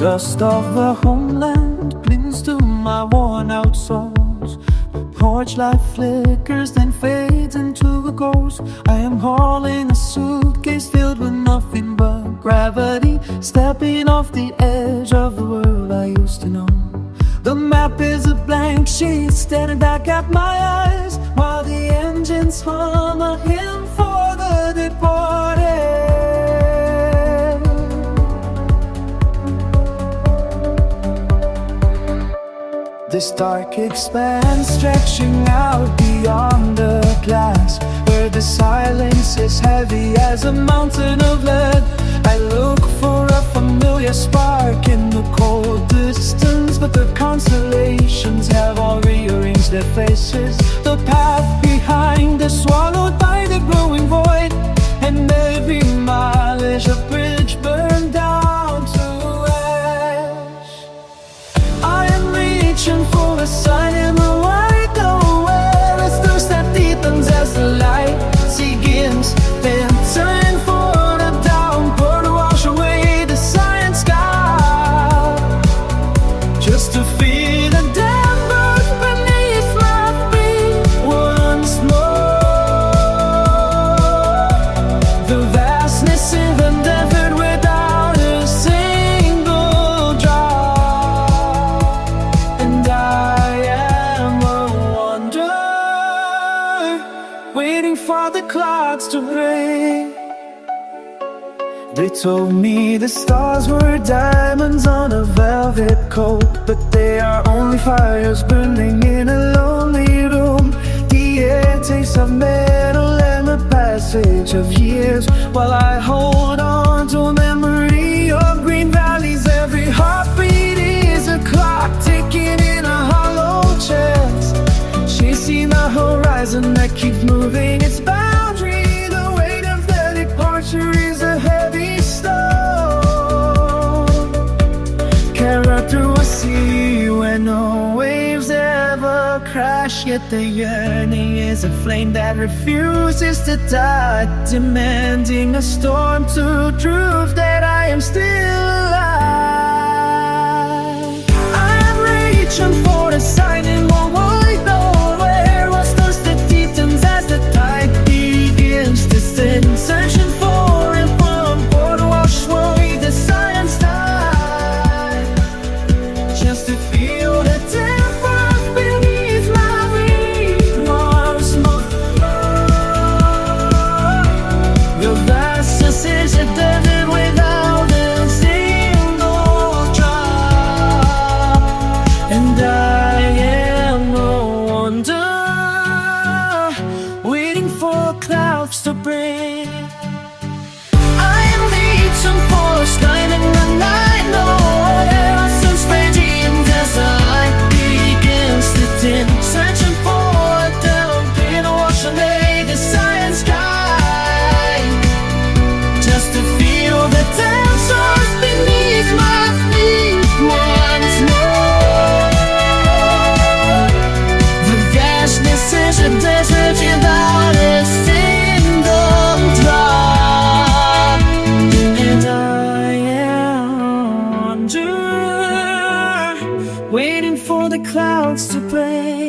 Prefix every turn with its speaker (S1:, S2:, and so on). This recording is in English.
S1: Dust of the homeland clings to my worn-out soles. Porch light flickers, then fades into a ghost. I am hauling a suitcase filled with nothing but gravity, stepping off the edge of the world I used to know. The map is a blank sheet staring back at my eyes, while the engines hum a hymn for the departed. This dark expanse stretching out beyond the glass, where the silence is heavy as a mountain of lead. I look for a familiar spark in the cold distance, but the constellations have all rearranged their faces. The path behind is swallowed by the growing void, and every mile is a bridge burned down to ash. I am reaching for a sign in the white nowhere, a thirst that deepens as the light begins. Then time for the downpour to wash away the cyan sky, just to feel the damp earth beneath my feet once more. The vastness in the desert without a single drop, and I am a wanderer, waiting for the clouds to break. They told me the stars were diamonds on a velvet coat, but they are only fires burning in a lonely room. The air tastes of metal and the passage of years, while I hold on to a memory of green valleys. Every heartbeat is a clock ticking in a hollow chest, chasing the horizon that keeps moving its boundary. The weight of the departure is a heavy stone, carried through a sea where no waves ever crash. Yet the yearning is a flame that refuses to die, demanding a storm to prove that I am still alive. I am reaching for a sign in the white nowhere, a thirst that deepens as the tide begins to thin, searching for and from for to wash away the cyan sky, just to feel the damp earth beneath my feet once more. The vastness is a desert without a single drop, and I am a wanderer, waiting for clouds to break. I am reaching for a sky in the night, nowhere a sun's radiant as the light begins to dim, searching for a downpour to wash away the cyan sky, just to feel the damp source beneath my feet once more. The vastness is a desert without a single drop, and I am a wanderer, waiting for the clouds to break.